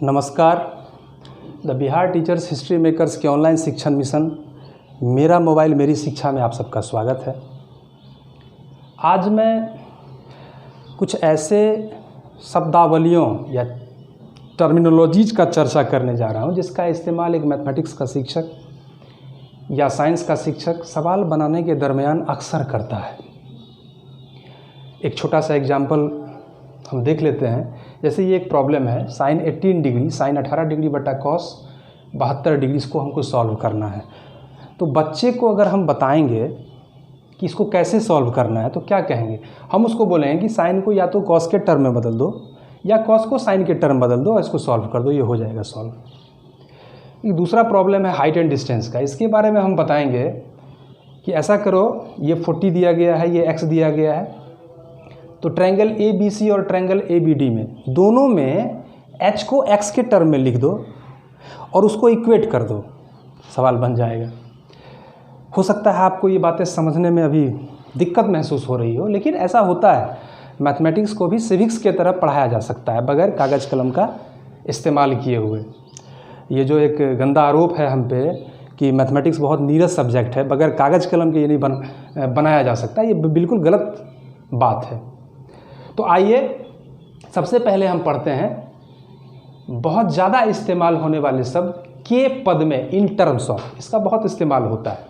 नमस्कार। The Bihar teachers history makers के online शिक्षण मिशन मेरा मोबाइल मेरी शिक्षा में आप सबका स्वागत है। आज मैं कुछ ऐसे शब्दावलियों या टर्मिनोलॉजीज़ का चर्चा करने जा रहा हूं जिसका इस्तेमाल एक मैथमेटिक्स का शिक्षक या साइंस का शिक्षक सवाल बनाने के दरमियान अक्सर करता है। एक छोटा सा एग्जाम्पल हम देख लेते हैं। जैसे ये एक प्रॉब्लम है, साइन 18 डिग्री साइन 18 डिग्री बटा कॉस 72 डिग्री, इसको हमको सॉल्व करना है। तो बच्चे को अगर हम बताएंगे कि इसको कैसे सॉल्व करना है तो क्या कहेंगे? हम उसको बोलेंगे कि साइन को या तो कॉस के टर्म में बदल दो या कॉस को साइन के टर्म में बदल दो और इसको सॉल्व कर दो, ये हो जाएगा सॉल्व। एक दूसरा प्रॉब्लम है हाइट एंड डिस्टेंस का। इसके बारे में हम बताएंगे कि ऐसा करो, ये 40 दिया गया है, ये x दिया गया है, तो ट्रायंगल ABC और ट्रायंगल ABD में दोनों में h को x के टर्म में लिख दो और उसको इक्वेट कर दो, सवाल बन जाएगा। हो सकता है आपको ये बातें समझने में अभी दिक्कत महसूस हो रही हो, लेकिन ऐसा होता है। मैथमेटिक्स को भी सिविक्स के तरह पढ़ाया जा सकता है बगैर कागज़ कलम का इस्तेमाल किए हुए। ये जो एक गंदा आरोप है हम पे कि मैथमेटिक्स बहुत नीरस सब्जेक्ट है, बगैर कागज़ कलम के ये नहीं बनाया जा सकता, ये बिल्कुल गलत बात है। तो आइए सबसे पहले हम पढ़ते हैं बहुत ज़्यादा इस्तेमाल होने वाले शब्द के पद में, इन टर्म्स ऑफ। इसका बहुत इस्तेमाल होता है।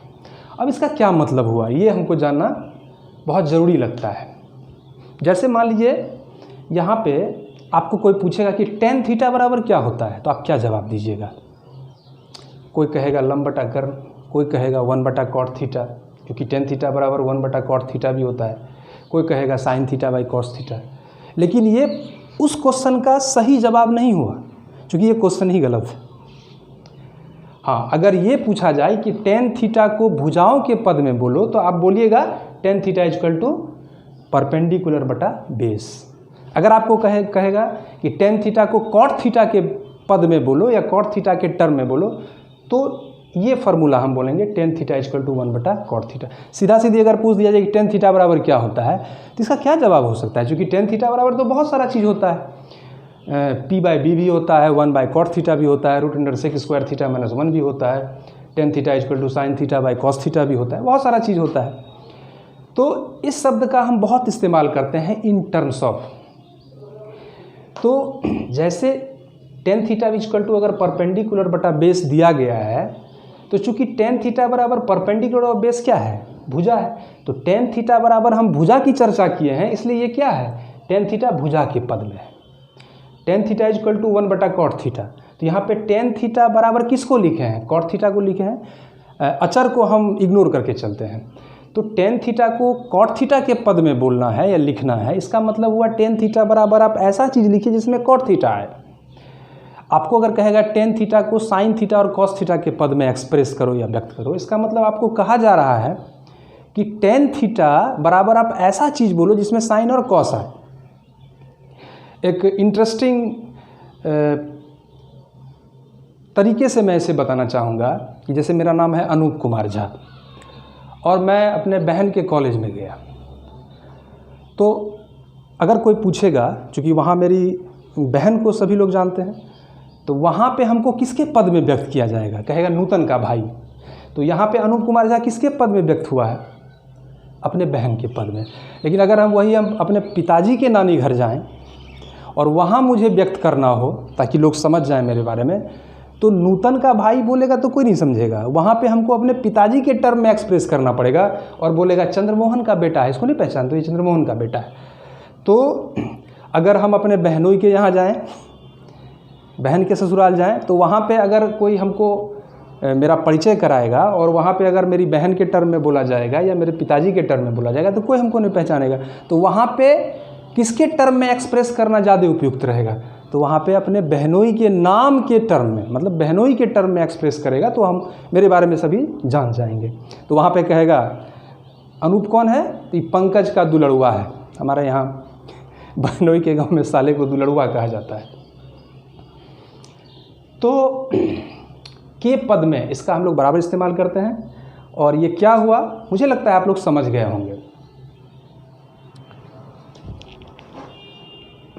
अब इसका क्या मतलब हुआ ये हमको जानना बहुत ज़रूरी लगता है। जैसे मान लीजिए यहाँ पे आपको कोई पूछेगा कि tan थीटा बराबर क्या होता है, तो आप क्या जवाब दीजिएगा? कोई कहेगा लंब बटा कर्ण, कोई कहेगा 1 बटा कॉट थीटा, क्योंकि tan थीटा बराबर 1 बटा कॉट थीटा भी होता है, कोई कहेगा sign theta by cos theta. लेकिन ये उस क्वेश्चन का सही जवाब नहीं हुआ, क्योंकि ये क्वेश्चन ही गलत है। हाँ, अगर ये पूछा जाए कि tan थीटा को भुजाओं के पद में बोलो, तो आप बोलिएगा tan theta equal to perpendicular बटा बेस। अगर आपको कहेगा कि tan थीटा को कॉट थीटा के पद में बोलो या कॉट थीटा के टर्म में बोलो, तो ये फार्मूला हम बोलेंगे tan थीटा इक्वल टू 1 बटा कॉट थीटा। सीधा सीधी अगर पूछ दिया जाए कि tan थीटा बराबर क्या होता है, तो इसका क्या जवाब हो सकता है? क्योंकि tan थीटा बराबर तो बहुत सारा चीज़ होता है। P बाई बी भी होता है, 1 बाई कॉट थीटा भी होता है, root under sec square theta minus 1 भी होता है, tan theta equal to sine theta by cos theta भी होता है, बहुत सारा चीज़ होता है। तो इस शब्द का हम बहुत इस्तेमाल करते हैं इन टर्म्स ऑफ। तो जैसे tan थीटा इक्वल टू अगर परपेंडिकुलर बटा बेस दिया गया है, तो चूंकि tan थीटा बराबर परपेंडिकुलर और बेस क्या है? भुजा है। तो tan थीटा बराबर हम भुजा की चर्चा किए हैं, इसलिए ये क्या है? tan थीटा भुजा के पद में है। tan थीटा इक्वल टू 1 बटा कॉट थीटा। तो यहाँ पे tan थीटा बराबर किसको लिखे हैं? कॉट थीटा को लिखे हैं। अचर को हम इग्नोर करके चलते हैं। तो tan थीटा को कॉट थीटा के पद में बोलना है या लिखना है, इसका मतलब हुआ tan थीटा बराबर आप ऐसा चीज़ लिखिए जिसमें कॉट थीटा है। आपको अगर कहेगा tan थीटा को साइन थीटा और कॉस थीटा के पद में एक्सप्रेस करो या व्यक्त करो, इसका मतलब आपको कहा जा रहा है कि tan थीटा बराबर आप ऐसा चीज़ बोलो जिसमें साइन और कॉस आए। एक इंटरेस्टिंग तरीके से मैं इसे बताना चाहूँगा कि जैसे मेरा नाम है अनूप कुमार झा और मैं अपने बहन के कॉलेज में गया, तो अगर कोई पूछेगा, चूँकि वहाँ मेरी बहन को सभी लोग जानते हैं, तो वहाँ पे हमको किसके पद में व्यक्त किया जाएगा? कहेगा नूतन का भाई। तो यहाँ पे अनूप कुमार झा किसके पद में व्यक्त हुआ है? अपने बहन के पद में। लेकिन अगर हम अपने पिताजी के नानी घर जाएं और वहाँ मुझे व्यक्त करना हो ताकि लोग समझ जाएं मेरे बारे में, तो नूतन का भाई बोलेगा तो कोई नहीं समझेगा। वहाँ पे हमको अपने पिताजी के टर्म में एक्सप्रेस करना पड़ेगा और बोलेगा चंद्रमोहन का बेटा है, इसको नहीं पहचानते, ये चंद्रमोहन का बेटा है। तो अगर हम अपने बहनोई के यहाँ जाएँ, बहन के ससुराल जाएं, तो वहाँ पे अगर कोई हमको मेरा परिचय कराएगा और वहाँ पे अगर मेरी बहन के टर्म में बोला जाएगा या मेरे पिताजी के टर्म में बोला जाएगा, तो कोई हमको नहीं पहचानेगा। तो वहाँ पे किसके टर्म में एक्सप्रेस करना ज़्यादा उपयुक्त रहेगा? तो वहाँ पे अपने बहनोई के नाम के टर्म में, मतलब बहनोई के टर्म में एक्सप्रेस करेगा, तो हम मेरे बारे में सभी जान जाएंगे। तो वहाँ पर कहेगा अनूप कौन है? तो ये पंकज का दुलड़ुआ है। हमारे यहाँ बहनोई के गाँव में साले को दुलड़ुआ कहा जाता है। तो के पद में इसका हम लोग बराबर इस्तेमाल करते हैं। और ये क्या हुआ, मुझे लगता है आप लोग समझ गए होंगे।